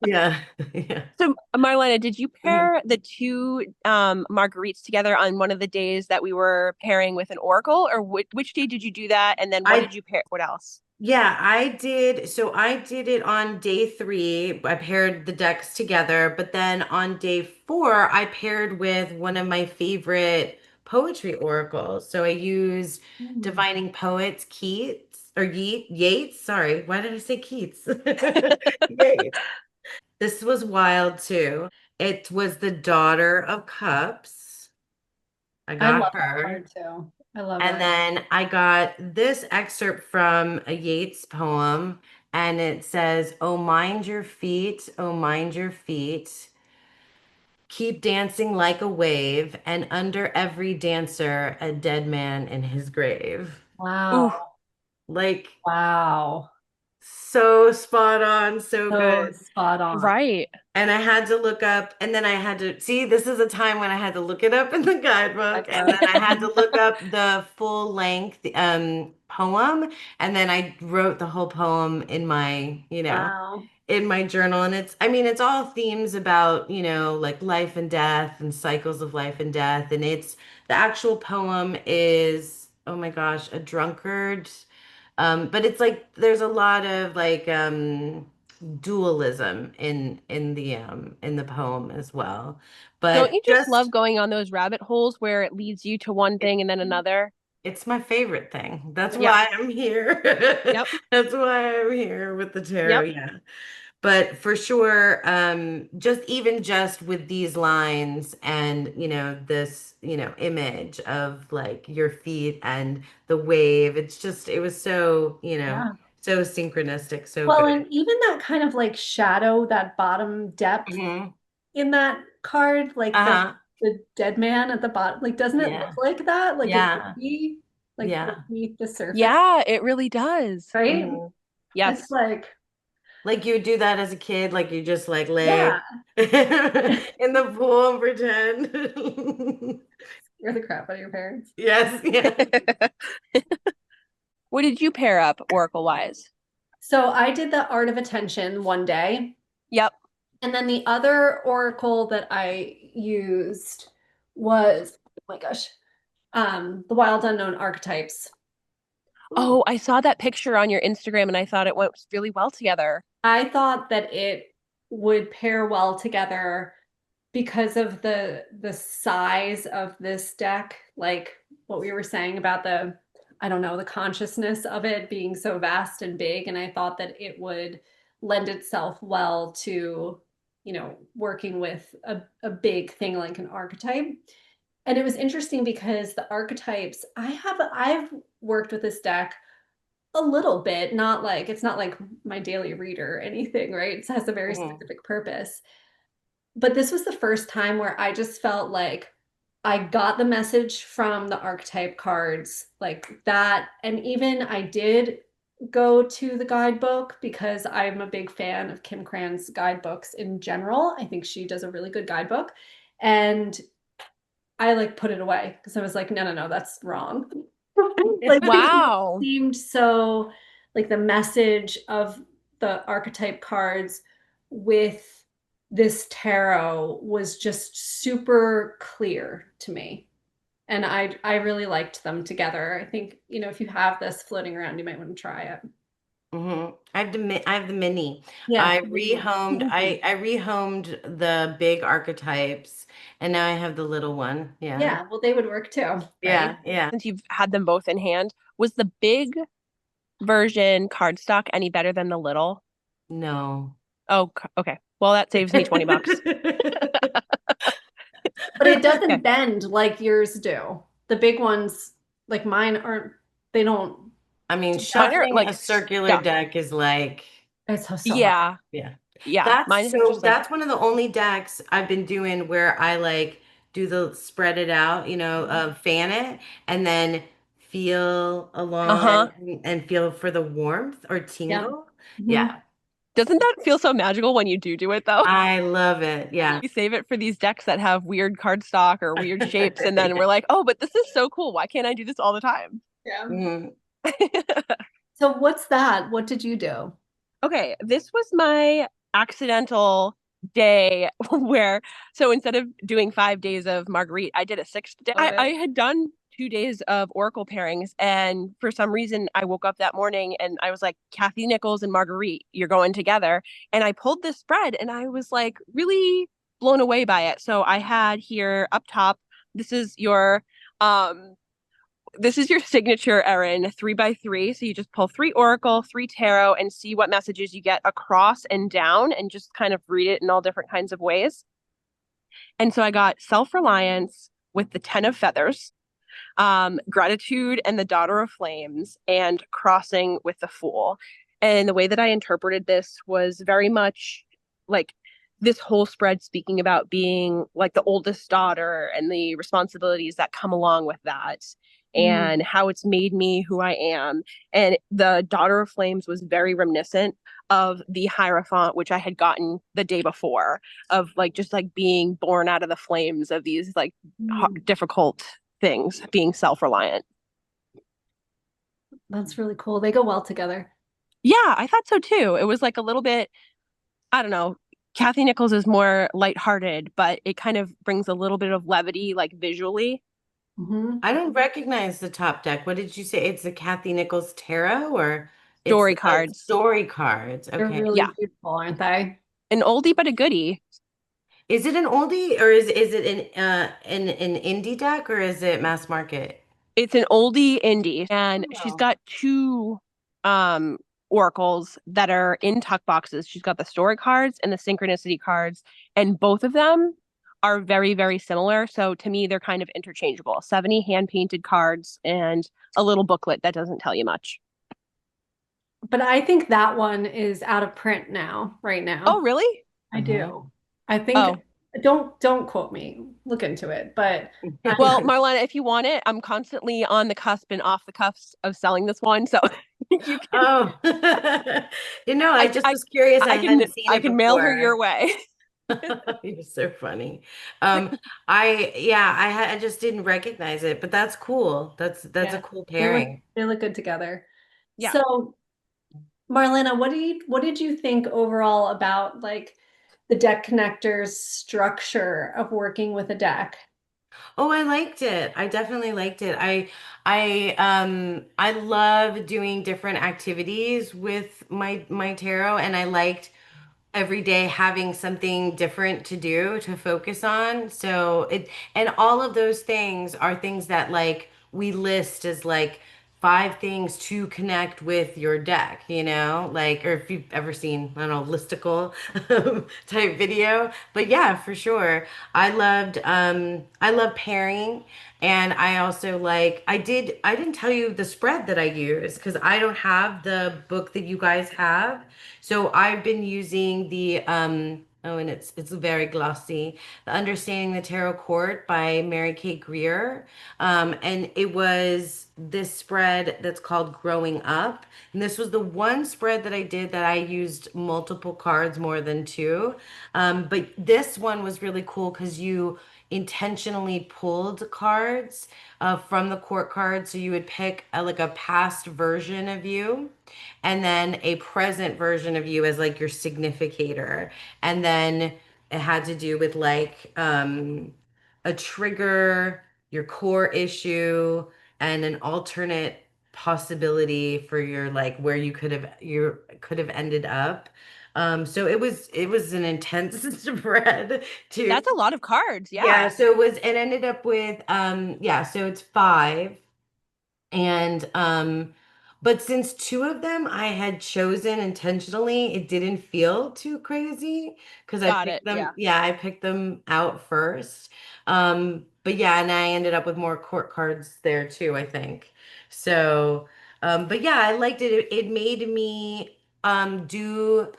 Yeah. Yeah. So, Marlena, did you Mhm. pair the two marguerites together on one of the days that we were pairing with an oracle, or which day did you do that? And then what I did you pair? What else? Yeah, I did. So I did it on day three. I paired the decks together, but then on day four, I paired with one of my favorite poetry oracles. So I used Hmm. Divining Poets, Keats or Yeats. Sorry, why did I say Keats? Yeats. This was wild too. It was the Daughter of Cups. I I love got that her. card too. I love And it. then I got this excerpt from a Yeats poem, and it says, oh, mind your feet, oh, mind your feet. Keep dancing like a wave, and under every dancer, a dead man in his grave. Ooh, Wow. Like, Wow. so spot on, so So good. spot on. right. And I had to look up, and then I had to see this is a time when I had to look it up in the guidebook, and Guidebook. then I had to look up the full length poem, and then I wrote the whole poem in my, Wow. in my journal. And it's, I mean, it's all themes about, like life and death and cycles of life and death. And it's the actual poem is, oh my gosh, a drunkard. But it's like there's a lot of like dualism in the poem as well. Don't But you just love just going on those rabbit holes where it leads you to one it, thing and then another? it's my favorite thing. That's Yep. why I'm here. Yep. That's why I'm here with the tarot. Yep. Yeah. But for sure, just even just with these lines and, this, image of like your feet and the wave, it's just, it was so, Yeah. so synchronistic, so Well, good. and even that kind of like shadow, that bottom depth Hmm. in that card, like Uh-huh. the dead man at the bottom, like doesn't it look Yeah. like that? Like it could Yeah. be like Yeah. beneath the surface, Yeah, it really does. right? Hmm. It's Yes. like, Like you would do that as a kid, like you just like yeah, lay in the pool and pretend. you're the crap out of your parents. Yes, yeah. What did you pair up oracle wise? So I did the Art of Attention one day, Yep. and then the other oracle that I used was, oh my gosh, the Wild Unknown Archetypes. Oh, I saw that picture on your Instagram and I thought it went really well together. I thought that it would pair well together because of the size of this deck, like what we were saying about the, I don't know, the consciousness of it being so vast and big. And I thought that it would lend itself well to, working with a big thing like an archetype. And it was interesting because the archetypes, I've worked with this deck a little bit, not like it's not like my daily reader or anything, right? It has a very Mhm. specific purpose. But this was the first time where I just felt like I got the message from the archetype cards like that. And even I did go to the guidebook because I'm a big fan of Kim Cran's guidebooks in general. I think she does a really good guidebook. And I like put it away because I was like, no, no, no, that's wrong. Like it Wow. seemed so like the message of the archetype cards with this tarot was just super clear to me. And I really liked them together. I think, if you have this floating around, you might want to try it. I have the mini. Yeah, I the mini one. rehomed I rehomed the big archetypes and now I have the little one. Yeah. Yeah, well, they would work too, right? Yeah, yeah. Since you've had them both in hand, was the big version cardstock any better than the little? No. Oh, okay. Well, that saves me 20 bucks. But it doesn't Okay. bend like yours do. The big ones, like mine, aren't, they don't I mean, do that. Mine are shuffling a like circular stuck. deck is like, It's so hard. Yeah. yeah. Yeah. That's Mine are so just like, that's one of the only decks I've been doing where I like do the spread it out, fan it and then feel along uh-huh. and feel for the warmth or Yeah. tingle. Mhm. Yeah. Doesn't that feel so magical when you do it though? I love it. Yeah. We save it for these decks that have weird cardstock or weird shapes, and then Yeah. we're like, oh, but this is so cool. Why can't I do this all the time? Yeah. Mhm. So what's that? What did you do? Okay, this was my accidental day where, so instead of doing 5 days of Marguerite, I did a sixth day. Love I it. had done 2 days of Oracle pairings, and for some reason, I woke up that morning and I was like, Kathy Nichols and Marguerite, you're going together. And I pulled this spread and I was like really blown away by it. So I had here up top, this is your um this is your signature, Erin, 3 by 3. So you just pull 3 Oracle, 3 Tarot, and see what messages you get across and down, and just kind of read it in all different kinds of ways. And so I got self reliance with the 10 of Feathers, gratitude and the Daughter of Flames, and crossing with the Fool. And the way that I interpreted this was very much like this whole spread speaking about being like the oldest daughter and the responsibilities that come along with that Mhm. and how it's made me who I am. And the Daughter of Flames was very reminiscent of the Hierophant, which I had gotten the day before, of like just like being born out of the flames of these like Mm. difficult things, being self-reliant. That's really cool. They go well together. Yeah, I thought so too. It was like a little bit, I don't know. Kathy Nichols is more lighthearted, but it kind of brings a little bit of levity, like visually. Hmm. I don't recognize the top deck. What did you say? It's the Kathy Nichols Tarot or it's Story the cards. story cards. They're Okay. really Yeah, beautiful, aren't they? an oldie but a goodie. Is it an oldie or is it an indie deck or is it mass market? It's an oldie indie, and she's Oh. got two um oracles that are in tuck boxes. She's got the story cards and the synchronicity cards, and both of them are very, very similar. So to me, they're kind of interchangeable. 70 hand painted cards and a little booklet that doesn't tell you much. But I think that one is out of print now, right Oh, now. really? I do. I think Oh, don't quote me. Look into it, but well, Marlena, if you want it, I'm constantly on the cusp and off the cuffs of selling this one. So you can Oh, I I just I was curious. I I can hadn't seen I it can mail her before. your way. You're so funny. I just didn't recognize it, but that's cool. That's a yeah, cool they look pairing. they look good together. Yeah. So, Marlena, what did you think overall about like the deck connectors structure of working with a deck? Oh, I liked it. I definitely liked it. I love doing different activities with my tarot, and I liked every day having something different to do to focus on. So it and all of those things are things that like we list as like 5 things to connect with your deck, like, or if you've ever seen, I don't know, listicle type video. But yeah, for sure. I love pairing, and I also like, I didn't tell you the spread that I use because I don't have the book that you guys have. So I've been using the oh, and it's very glossy. The Understanding the Tarot Court by Mary Kay Greer. And it was this spread that's called Growing Up. And this was the one spread that I did that I used multiple cards more than two. But this one was really cool because you intentionally pulled cards from the court card. So you would pick like a past version of you and then a present version of you as like your significator. And then it had to do with like a trigger, your core issue, and an alternate possibility for your like where you could have ended up. So it was an intense spread too. That's a lot of cards. Yeah, Yeah. so it ended up with yeah, so it's five. And but since two of them I had chosen intentionally, it didn't feel too crazy because Got it. Yeah. I picked them out first. But yeah, and I ended up with more court cards there too, I think. So, but yeah, I liked it. It made me do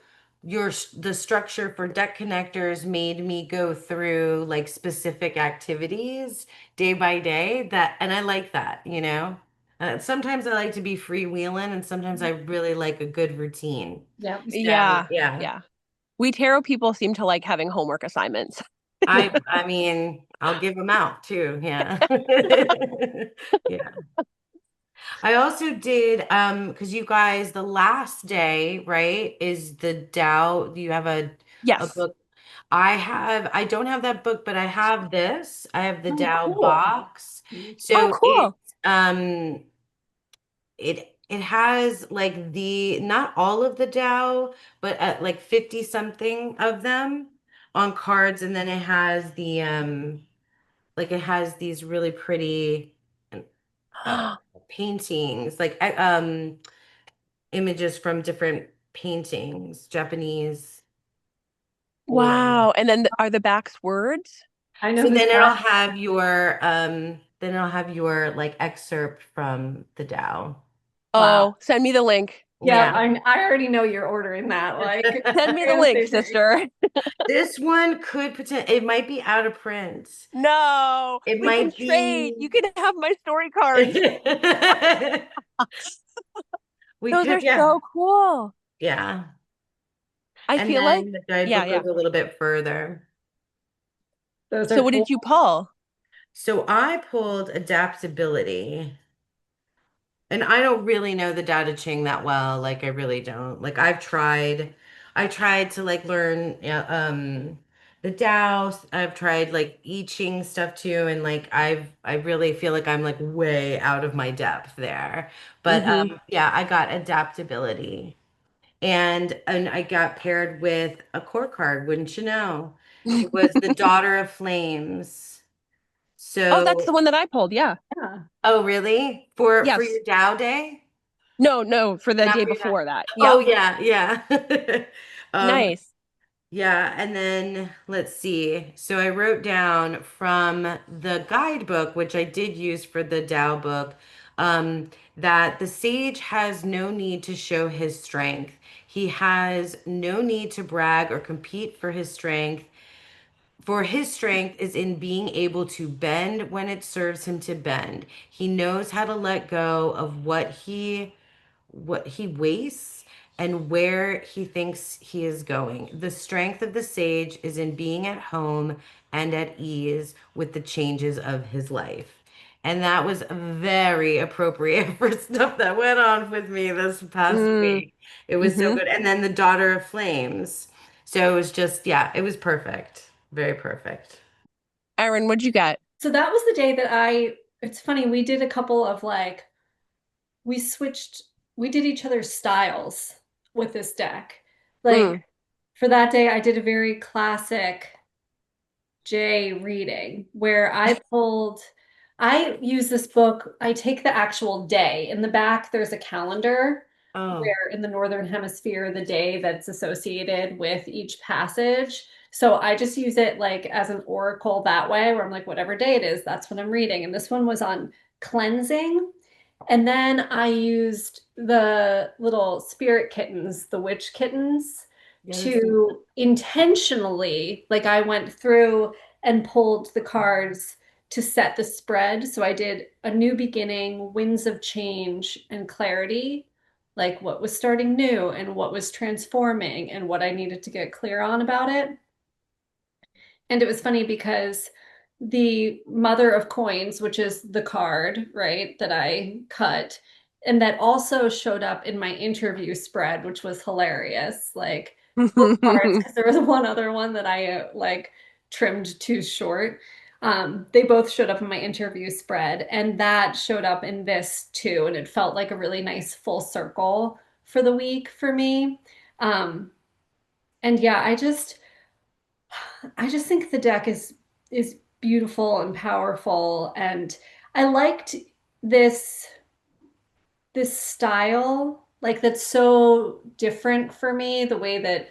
the structure for deck connectors made me go through like specific activities day by day that, and I like that. Sometimes I like to be freewheeling, and sometimes I really like a good routine. Yeah. So Yeah. yeah, Yeah. We tarot people seem to like having homework assignments. I mean, I'll give them out too. Yeah. Yeah. I also did because you guys, the last day, right, is the Tao. You have a Yes. book. I don't have that book, but I have this. I have the Oh, Tao cool. box. Oh, So cool. it has like the not all of the Tao, but like 50 something of them on cards, and then it has the like it has these really pretty uh paintings, like images from different paintings, Japanese or Wow. And then are the backs words? I know so who then that. it'll have your like excerpt from the Tao. Wow. Oh, send me the link. Yeah, Yeah. I already know you're ordering that. Like Send me the link, ASAP. sister. This one could potentially, it might be out of print. No, It we can might trade. be. You can have my story cards. We Those could, are yeah. so cool. Yeah. I And feel like, then the yeah, guidebook yeah. goes a little bit further. Those So are what cool. did you pull? So I pulled adaptability. And I don't really know the Tao Te Ching that well. Like I really don't. Like I tried to like learn yeah, the Tao. I've tried like I Ching stuff too, and like I really feel like I'm like way out of my depth there. But Mm-hmm. yeah, I got adaptability. And I got paired with a core card, wouldn't you know? It was the Daughter of Flames. Oh, that's the So, one that I pulled. Yeah. Yeah. oh really? For Yes. your Tao day? No, no, for the Not day for your Tao. before that. Oh Yep. yeah, yeah. Um, Nice. yeah, and then let's see. So I wrote down from the guidebook, which I did use for the Tao book, that the sage has no need to show his strength. He has no need to brag or compete for his strength. For his strength is in being able to bend when it serves him to bend. He knows how to let go of what he wastes and where he thinks he is going. The strength of the sage is in being at home and at ease with the changes of his life. And that was very appropriate for stuff that went on with me this past Mm, week. It was so mm-hmm. good. And then the Daughter of Flames. So it was just, yeah, it was perfect. Very perfect. Erin, what'd you get? So that was the day that it's funny, we did a couple of like, we switched, we did each other's styles with this deck. Like Mm. for that day, I did a very classic Jay reading where I pulled I use this book, I take the actual day. In the back, there's a calendar Oh, where in the Northern Hemisphere, the day that's associated with each passage. So I just use it like as an oracle that way, where I'm like, whatever day it is, that's what I'm reading. And this one was on cleansing. And then I used the little spirit kittens, the witch kittens, yes. to intentionally, like I went through and pulled the cards to set the spread. So I did a new beginning, winds of change, and clarity, like what was starting new and what was transforming and what I needed to get clear on about it. And it was funny because the Mother of Coins, which is the card, right, that I cut, and that also showed up in my interview spread, which was hilarious. Like both cards, because there was one other one that I like trimmed too short. They both showed up in my interview spread, and that showed up in this too. And it felt like a really nice full circle for the week for me. Um, and yeah, I just think the deck is beautiful and powerful, and I liked this this style, like that's so different for me, the way that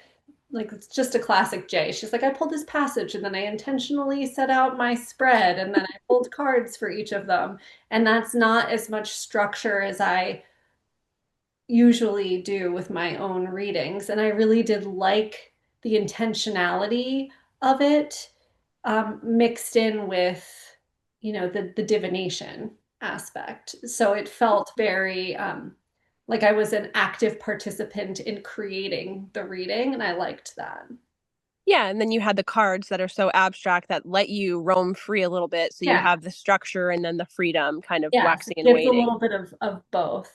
like it's just a classic Jay. She's like, I pulled this passage and then I intentionally set out my spread and then I pulled cards for each of them. And that's not as much structure as I usually do with my own readings. And I really did like the intentionality of it, mixed in with, the divination aspect. So it felt very like I was an active participant in creating the reading, and I liked that. Yeah, and then you had the cards that are so abstract that let you roam free a little bit. So you Yeah. have the structure and then the freedom kind of Yes, waxing it and gives a waning. little bit of both.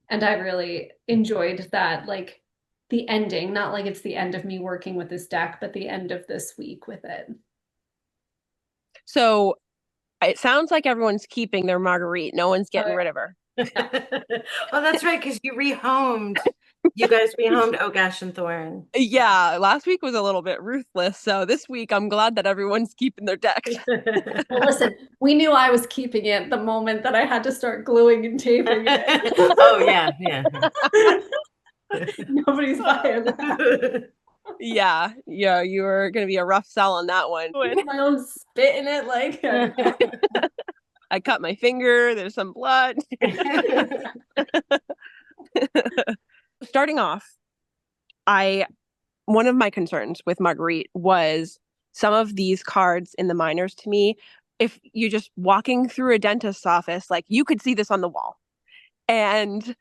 And I really enjoyed that, like the ending, not like it's the end of me working with this deck, but the end of this week with it. So it sounds like everyone's keeping their Marguerite. No one's Oh, getting rid of her. yeah. Oh, that's right, because you rehomed. You guys rehomed Oak, Ash, and Thorn. Yeah, last week was a little bit ruthless. So this week I'm glad that everyone's keeping their decks. Well, listen, we knew I was keeping it the moment that I had to start gluing and taping Oh, yeah, yeah. it. Nobody's buying that. Yeah, yeah, you were gonna be a rough sell on that one. My own spit in it, like I cut my finger, there's some blood. Starting off, I one of my concerns with Marguerite was some of these cards in the minors to me. If you just walking through a dentist's office, like you could see this on the wall. And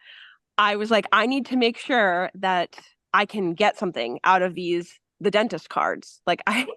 I was like, I need to make sure that I can get something out of the dentist cards. Like I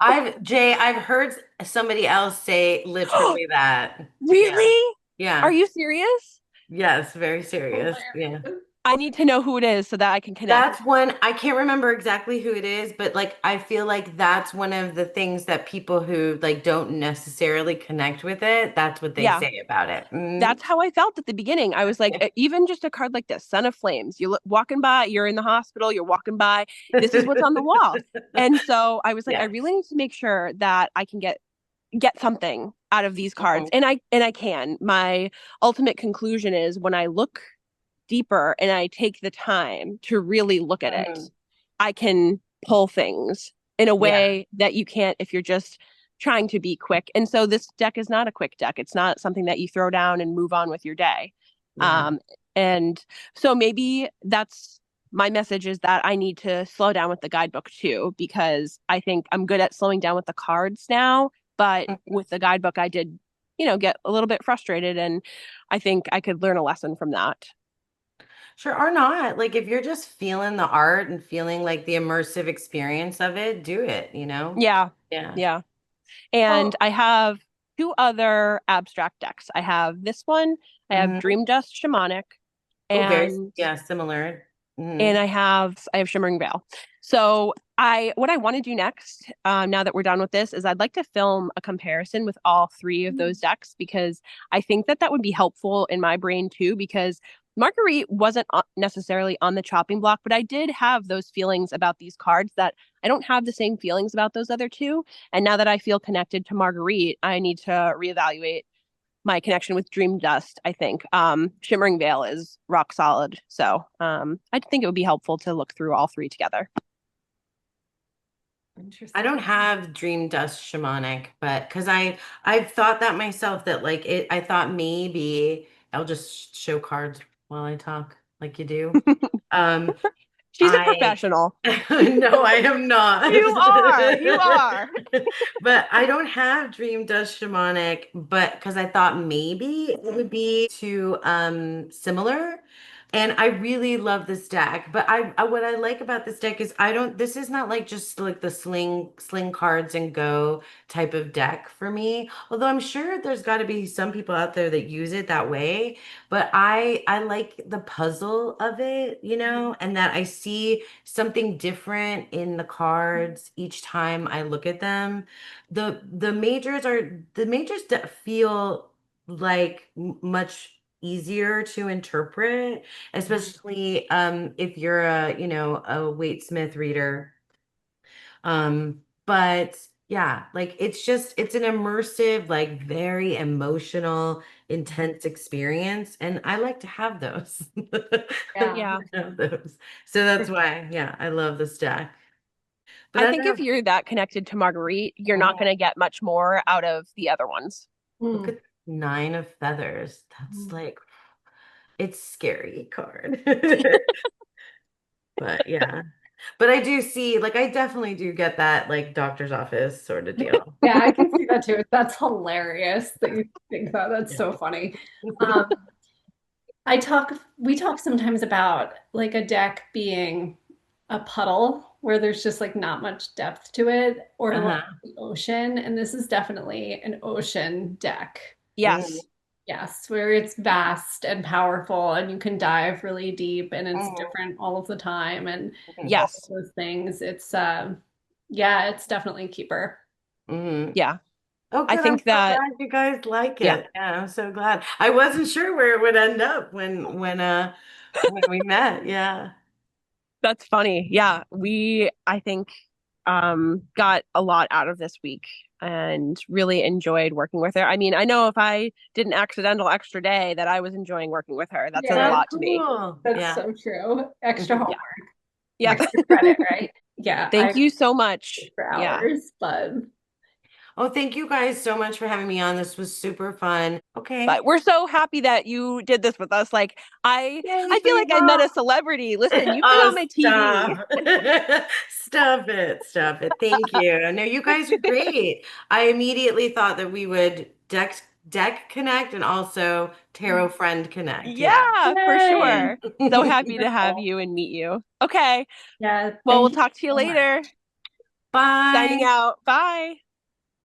I've heard somebody else say literally that. Yeah. really? Are Yeah. you serious? Yes, very serious. Yeah. hilarious. I need to know who it is so that I can connect. That's one, I can't remember exactly who it is, but like I feel like that's one of the things that people who like don't necessarily connect with it, that's what they Yeah. say about it. That's how I felt at the beginning. I was like, even just a card like this, Son of Flames, walking by, you're in the hospital, you're walking by, this is what's on the wall. And so I was like, I Yes. really need to make sure that I can get something out of these cards. Mhm. And I can. My ultimate conclusion is when I look deeper and I take the time to really look at it, Mhm. I can pull things in a Yeah. way that you can't if you're just trying to be quick. And so this deck is not a quick deck. It's not something that you throw down and move on with your day. Yeah. Um, and so maybe that's my message is that I need to slow down with the guidebook too, because I think I'm good at slowing down with the cards now. But with the guidebook, I did, get a little bit frustrated. And I think I could learn a lesson from that. Sure, or not. Like if you're just feeling the art and feeling like the immersive experience of it, do it, you know? Yeah. Yeah. Yeah. And Well, I have two other abstract decks. I have this one, I have mhm. Dream Dust Shamanic, Oh, very, and yeah, similar. and Hmm. I have Shimmering Veil. So what I want to do next, now that we're done with this, is I'd like to film a comparison with all three of those decks because I think that would be helpful in my brain too. Because Marguerite wasn't necessarily on the chopping block, but I did have those feelings about these cards that I don't have the same feelings about those other two. And now that I feel connected to Marguerite, I need to reevaluate my connection with Dream Dust, I think. Shimmering Veil is rock solid. So I think it would be helpful to look through all three together. I Interesting. don't have Dream Dust Shamanic, but because I've thought that myself that like it I thought maybe I'll just show cards while I talk like you do. Um She's a I professional. no, I am not. You are. You are. But I don't have Dream Dust Shamanic, but because I thought maybe it would be too similar. And I really love this deck. But what I like about this deck is I don't this is not like just like the sling cards and go type of deck for me. Although I'm sure there's got to be some people out there that use it that way. But I like the puzzle of it, and that I see something different in the cards each time I look at them. The majors that feel like much easier to interpret, especially if you're a Waite-Smith reader. But yeah, like it's an immersive, like very emotional, intense experience, and I like to have those. I Yeah. Yeah. like to have those. So that's why, yeah, I love this deck. But I I think don't if know. you're that connected to Marguerite, you're not going to get much more out of the other ones. Look Mm. at Nine of Feathers. That's Mm. like it's scary card. But yeah. But I do see, like, I definitely do get that, like, doctor's office sort of deal. Yeah, I can see that too. That's hilarious that you think that. That's Yeah. so funny. Um, we talk sometimes about like a deck being a puddle where there's just like not much depth to it, or like Uh-huh. the ocean. And this is definitely an ocean deck. Mhm. Yes. Yes, where it's vast and powerful and you can dive really deep and it's Mhm. different all of the time and Mhm. all of Yes. those things. Yeah, it's definitely a keeper. Mhm. Yeah. Oh, I good. I'm think so that, glad you guys like yeah, it. Yeah, I'm so glad. I wasn't sure where it would end up when we met. Yeah. that's funny. Yeah. I think, got a lot out of this week and really enjoyed working with her. I mean, I know if I did an accidental extra day that I was enjoying working with her. That says a Yeah, That's lot to me. cool. that's Yeah. so true. Extra Mhm. Yeah. homework, Yeah. extra credit, right? Yeah, I Thank you so could much. for Yeah. hours, but Oh, thank you guys so much for having me on. This was super fun. Okay. But we're so happy that you did this with us. Like Yay I for feel like I met y'all. a celebrity. Listen, you've been Oh, on my TV. stop. Stop it. Stop it. Thank you. No, you guys are great. I immediately thought that we would deck connect and also tarot friend connect. Yeah. Yeah, for yay. sure. So happy to have Wonderful. you and meet you. Okay. Yeah, Well, we'll thank you talk to you so much. later. Signing Bye. out. Bye.